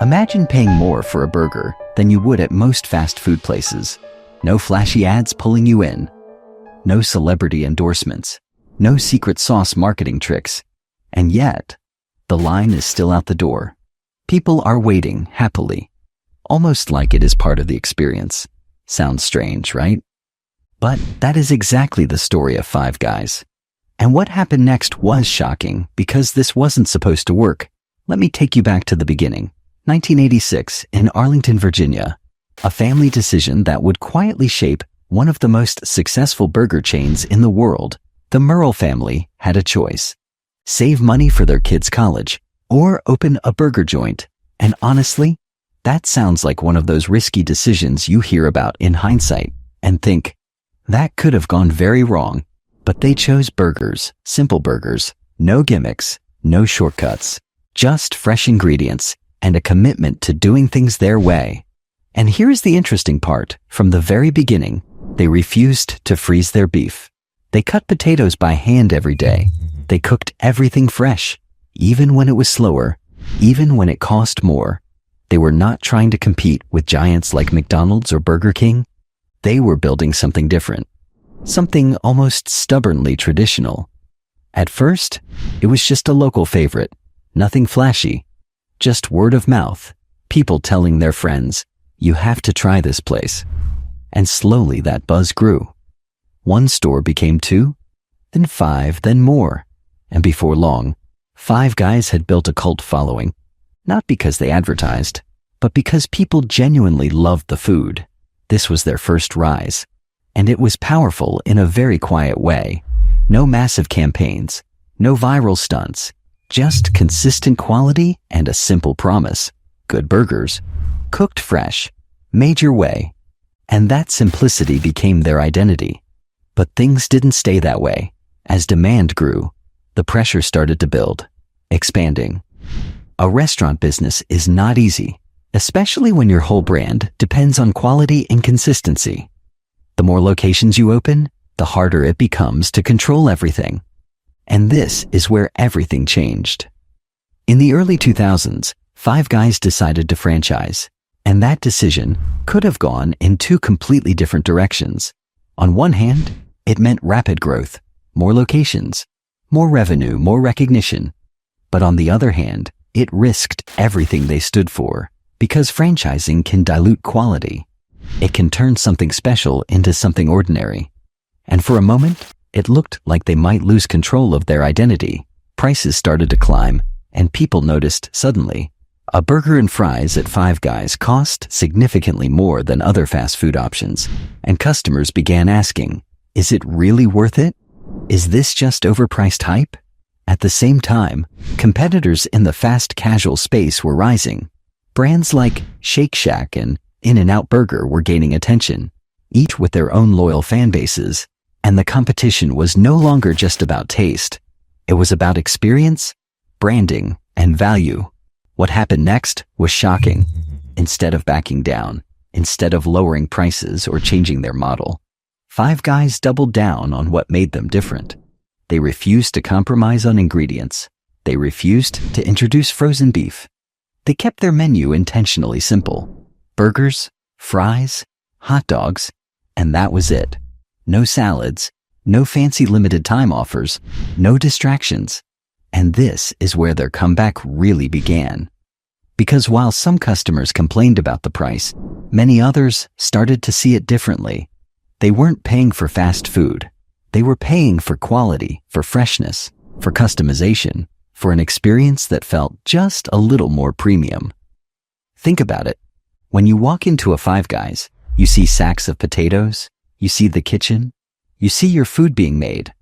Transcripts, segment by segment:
Imagine paying more for a burger than you would at most fast food places. No flashy ads pulling you in. No celebrity endorsements. No secret sauce marketing tricks. And yet, the line is still out the door. People are waiting happily, almost like it is part of the experience. Sounds strange, right? But that is exactly the story of Five Guys. And what happened next was shocking because this wasn't supposed to work. Let me take you back to the beginning. 1986 in Arlington, Virginia. A family decision that would quietly shape one of the most successful burger chains in the world. The Merle family had a choice. Save money for their kids' college or open a burger joint. And honestly, that sounds like one of those risky decisions you hear about in hindsight and think, that could have gone very wrong. But they chose burgers, simple burgers, no gimmicks, no shortcuts, just fresh ingredients and a commitment to doing things their way. And here's the interesting part. From the very beginning, they refused to freeze their beef. They cut potatoes by hand every day. They cooked everything fresh, even when it was slower, even when it cost more. They were not trying to compete with giants like McDonald's or Burger King. They were building something different, something almost stubbornly traditional. At first, it was just a local favorite, nothing flashy, just word of mouth, people telling their friends, you have to try this place. And slowly that buzz grew. One store became 2, then 5, then more. And before long, Five Guys had built a cult following, not because they advertised, but because people genuinely loved the food. This was their first rise, and it was powerful in a very quiet way. No massive campaigns, no viral stunts, just consistent quality and a simple promise. Good burgers, cooked fresh, made your way. And that simplicity became their identity. But things didn't stay that way. As demand grew, the pressure started to build, expanding. A restaurant business is not easy, especially when your whole brand depends on quality and consistency. The more locations you open, the harder it becomes to control everything. And this is where everything changed. In the early 2000s, Five Guys decided to franchise, and that decision could have gone in 2 completely different directions. On one hand, it meant rapid growth, more locations, more revenue, more recognition. But on the other hand, it risked everything they stood for, because franchising can dilute quality. It can turn something special into something ordinary. And for a moment, it looked like they might lose control of their identity. Prices started to climb, and people noticed suddenly. A burger and fries at Five Guys cost significantly more than other fast food options, and customers began asking, is it really worth it? Is this just overpriced hype? At the same time, competitors in the fast casual space were rising. Brands like Shake Shack and In-N-Out Burger were gaining attention, each with their own loyal fan bases, and the competition was no longer just about taste. It was about experience, branding, and value. What happened next was shocking. Instead of backing down, instead of lowering prices or changing their model, Five Guys doubled down on what made them different. They refused to compromise on ingredients. They refused to introduce frozen beef. They kept their menu intentionally simple. Burgers, fries, hot dogs, and that was it. No salads, no fancy limited time offers, no distractions. And this is where their comeback really began. Because while some customers complained about the price, many others started to see it differently. They weren't paying for fast food. They were paying for quality, for freshness, for customization, for an experience that felt just a little more premium. Think about it. When you walk into a Five Guys, you see sacks of potatoes, you see the kitchen, you see your food being made.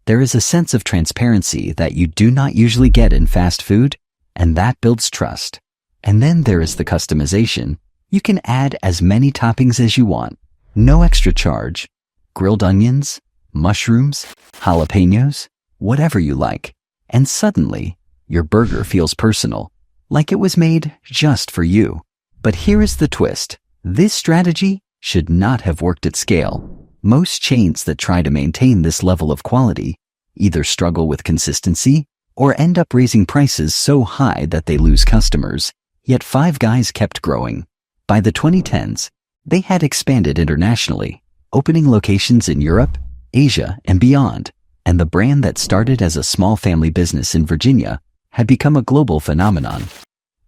There is a sense of transparency that you do not usually get in fast food, and that builds trust. And then there is the customization. You can add as many toppings as you want. No extra charge. Grilled onions, mushrooms, jalapenos, whatever you like. And suddenly, your burger feels personal, like it was made just for you. But here is the twist. This strategy should not have worked at scale. Most chains that try to maintain this level of quality either struggle with consistency or end up raising prices so high that they lose customers. Yet Five Guys kept growing. By the 2010s, they had expanded internationally, opening locations in Europe, Asia, and beyond, and the brand that started as a small family business in Virginia had become a global phenomenon.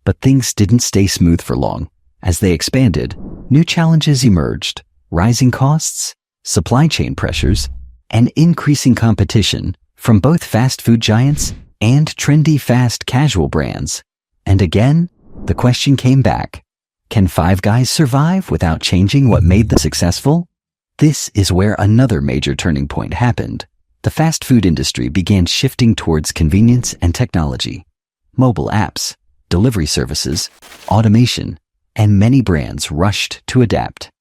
But things didn't stay smooth for long. As they expanded, new challenges emerged: rising costs, supply chain pressures, and increasing competition from both fast food giants and trendy fast casual brands. And again, the question came back: can Five Guys survive without changing what made them successful? This is where another major turning point happened. The fast food industry began shifting towards convenience and technology. Mobile apps, delivery services, automation, and many brands rushed to adapt,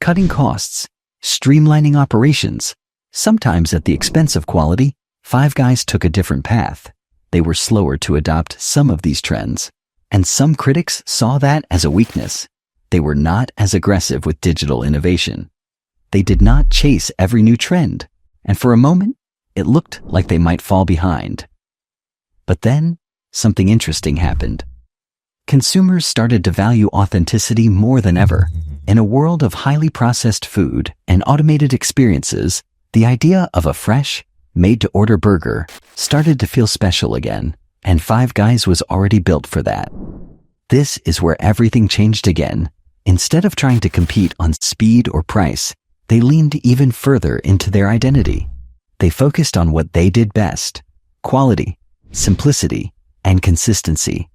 cutting costs, streamlining operations, sometimes at the expense of quality. Five Guys took a different path. They were slower to adopt some of these trends, and some critics saw that as a weakness. They were not as aggressive with digital innovation. They did not chase every new trend, and for a moment, it looked like they might fall behind. But then, something interesting happened. Consumers started to value authenticity more than ever. In a world of highly processed food and automated experiences, the idea of a fresh, made-to-order burger started to feel special again, and Five Guys was already built for that. This is where everything changed again. Instead of trying to compete on speed or price, they leaned even further into their identity. They focused on what they did best: quality, simplicity, and consistency.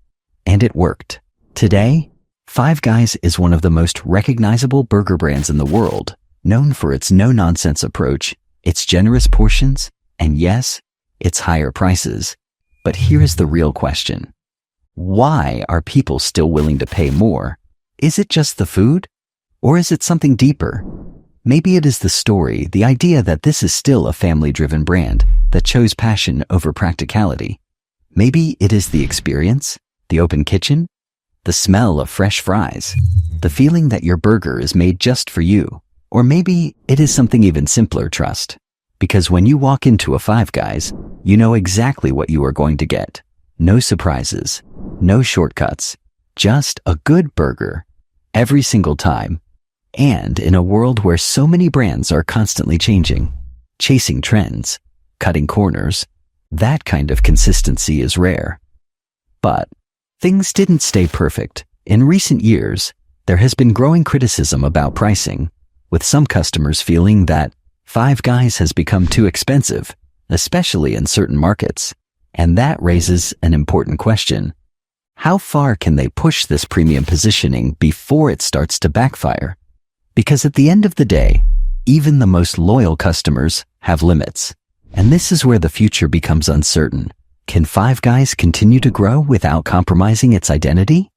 And it worked. Today, Five Guys is one of the most recognizable burger brands in the world, known for its no-nonsense approach, its generous portions, and yes, its higher prices. But here's the real question: why are people still willing to pay more? Is it just the food? Or is it something deeper? Maybe it is the story, the idea that this is still a family-driven brand that chose passion over practicality. Maybe it is the experience, the open kitchen, the smell of fresh fries, the feeling that your burger is made just for you. Or maybe it is something even simpler: trust. Because when you walk into a Five Guys, you know exactly what you are going to get. No surprises, no shortcuts, just a good burger every single time. And in a world where so many brands are constantly changing, chasing trends, cutting corners, that kind of consistency is rare. But things didn't stay perfect. In recent years, there has been growing criticism about pricing, with some customers feeling that Five Guys has become too expensive, especially in certain markets. And that raises an important question: how far can they push this premium positioning before it starts to backfire? Because at the end of the day, even the most loyal customers have limits. And this is where the future becomes uncertain. Can Five Guys continue to grow without compromising its identity?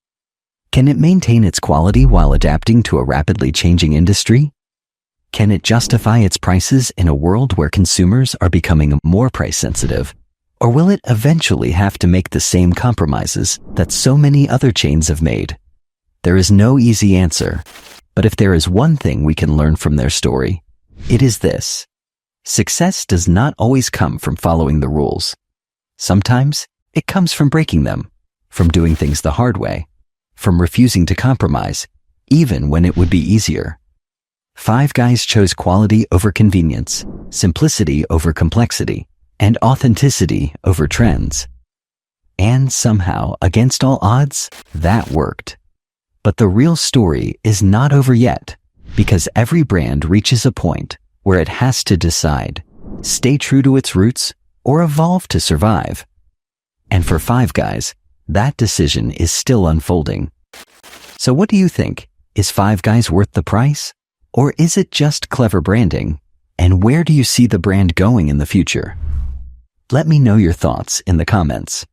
Can it maintain its quality while adapting to a rapidly changing industry? Can it justify its prices in a world where consumers are becoming more price sensitive? Or will it eventually have to make the same compromises that so many other chains have made? There is no easy answer, but if there is one thing we can learn from their story, it is this: success does not always come from following the rules. Sometimes it comes from breaking them, from doing things the hard way, from refusing to compromise, even when it would be easier. Five Guys chose quality over convenience, simplicity over complexity, and authenticity over trends. And somehow, against all odds, that worked. But the real story is not over yet, because every brand reaches a point where it has to decide: stay true to its roots or evolve to survive. And for Five Guys, that decision is still unfolding. So what do you think? Is Five Guys worth the price? Or is it just clever branding? And where do you see the brand going in the future? Let me know your thoughts in the comments.